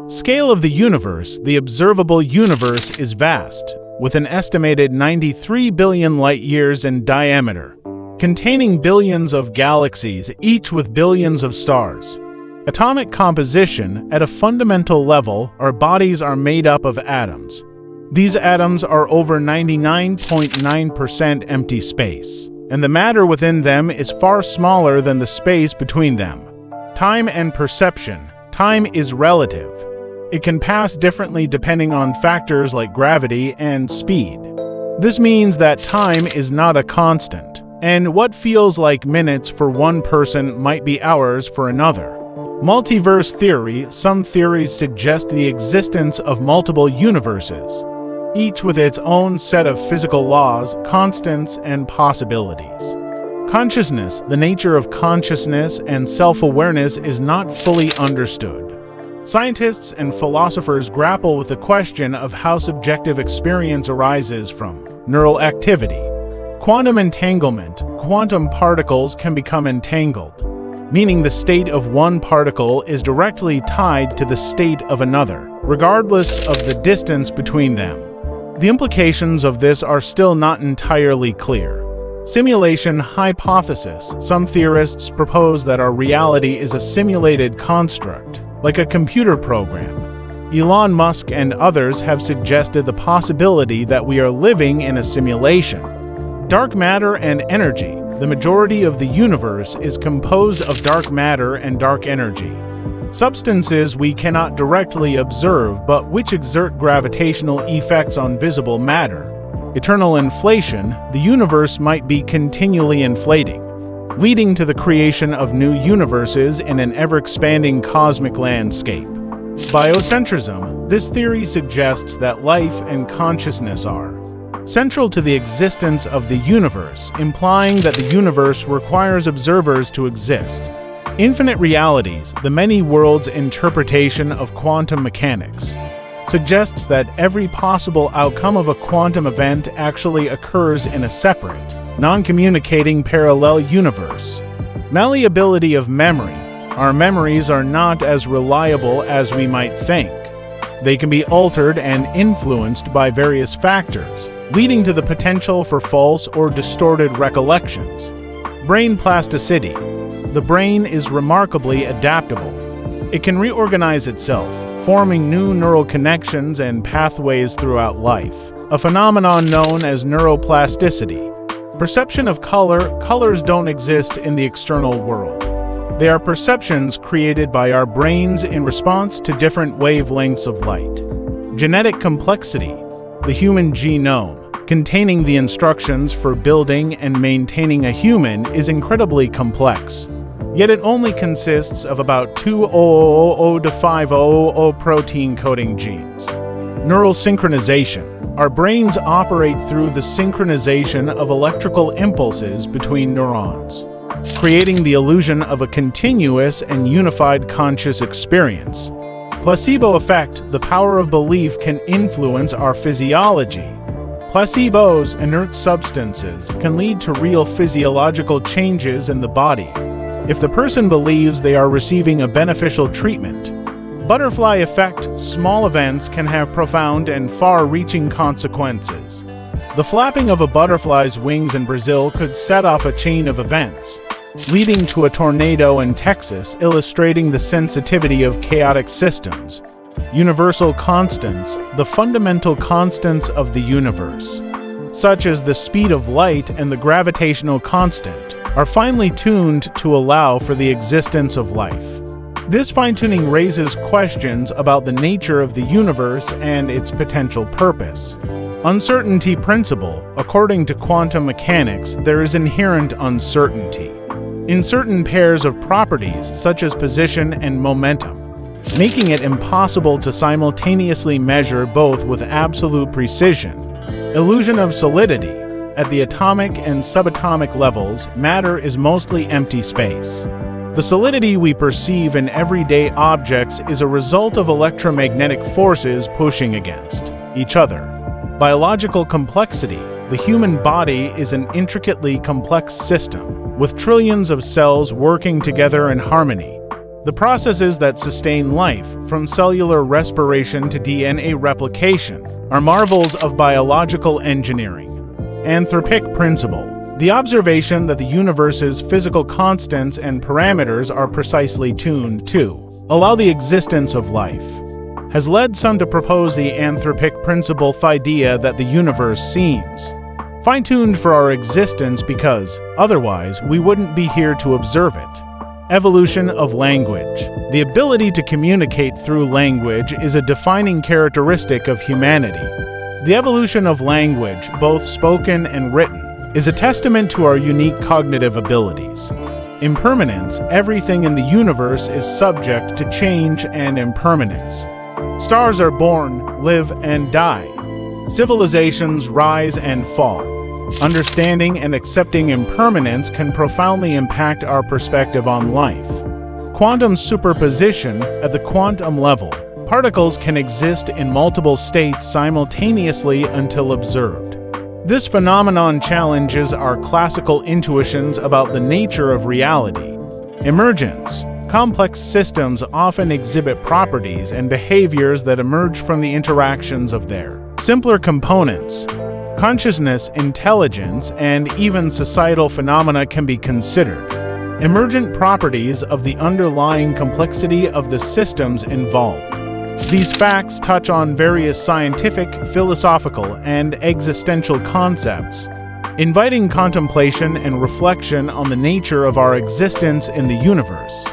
Scale of the universe. The observable universe is vast, with an estimated 93 billion light-years in diameter, containing billions of galaxies, each with billions of stars. Atomic composition. At a fundamental level, our bodies are made up of atoms. These atoms are over 99.9% empty space, and the matter within them is far smaller than the space between them. Time and perception. Time is relative. It can pass differently depending on factors like gravity and speed. This means that time is not a constant, and what feels like minutes for one person might be hours for another. Multiverse theory. Some theories suggest the existence of multiple universes, each with its own set of physical laws, constants, and possibilities. Consciousness. The nature of consciousness and self-awareness is not fully understood. Scientists and philosophers grapple with the question of how subjective experience arises from neural activity. Quantum entanglement. Quantum particles can become entangled, meaning the state of one particle is directly tied to the state of another, regardless of the distance between them. The implications of this are still not entirely clear. Simulation hypothesis. Some theorists propose that our reality is a simulated construct, like a computer program. Elon Musk and others have suggested the possibility that we are living in a simulation. Dark matter and energy. The majority of the universe is composed of dark matter and dark energy, substances we cannot directly observe but which exert gravitational effects on visible matter. Eternal inflation. The universe might be continually inflating, leading to the creation of new universes in an ever-expanding cosmic landscape. Biocentrism. This theory suggests that life and consciousness are central to the existence of the universe, implying that the universe requires observers to exist. Infinite realities. The many worlds interpretation of quantum mechanics suggests that every possible outcome of a quantum event actually occurs in a separate, non-communicating parallel universe. Malleability of memory. Our memories are not as reliable as we might think. They can be altered and influenced by various factors, leading to the potential for false or distorted recollections. Brain plasticity. The brain is remarkably adaptable. It can reorganize itself, forming new neural connections and pathways throughout life, a phenomenon known as neuroplasticity. Perception of color. Colors don't exist in the external world. They are perceptions created by our brains in response to different wavelengths of light. Genetic complexity. The human genome, containing the instructions for building and maintaining a human, is incredibly complex. Yet it only consists of about 2,000 to 5,000 protein-coding genes. Neural synchronization. Our brains operate through the synchronization of electrical impulses between neurons, creating the illusion of a continuous and unified conscious experience. Placebo effect. The power of belief can influence our physiology. Placebos, inert substances, can lead to real physiological changes in the body if the person believes they are receiving a beneficial treatment. Butterfly effect. Small events can have profound and far-reaching consequences. The flapping of a butterfly's wings in Brazil could set off a chain of events, leading to a tornado in Texas, illustrating the sensitivity of chaotic systems. Universal constants. The fundamental constants of the universe, such as the speed of light and the gravitational constant, are finely tuned to allow for the existence of life. This fine-tuning raises questions about the nature of the universe and its potential purpose. Uncertainty principle. According to quantum mechanics, there is inherent uncertainty in certain pairs of properties, such as position and momentum, making it impossible to simultaneously measure both with absolute precision. Illusion of solidity. At the atomic and subatomic levels, matter is mostly empty space. The solidity we perceive in everyday objects is a result of electromagnetic forces pushing against each other. Biological complexity. The human body is an intricately complex system, with trillions of cells working together in harmony. The processes that sustain life, from cellular respiration to DNA replication, are marvels of biological engineering. Anthropic principle. The observation that the universe's physical constants and parameters are precisely tuned to allow the existence of life has led some to propose the anthropic principle idea that the universe seems fine-tuned for our existence because, otherwise, we wouldn't be here to observe it. Evolution of language. The ability to communicate through language is a defining characteristic of humanity. The evolution of language, both spoken and written, is a testament to our unique cognitive abilities. Impermanence. Everything in the universe is subject to change and impermanence. Stars are born, live, and die. Civilizations rise and fall. Understanding and accepting impermanence can profoundly impact our perspective on life. Quantum superposition. At the quantum level, particles can exist in multiple states simultaneously until observed. This phenomenon challenges our classical intuitions about the nature of reality. Emergence. Complex systems often exhibit properties and behaviors that emerge from the interactions of their simpler components. Consciousness, intelligence, and even societal phenomena can be considered emergent properties of the underlying complexity of the systems involved. These facts touch on various scientific, philosophical, and existential concepts, inviting contemplation and reflection on the nature of our existence in the universe.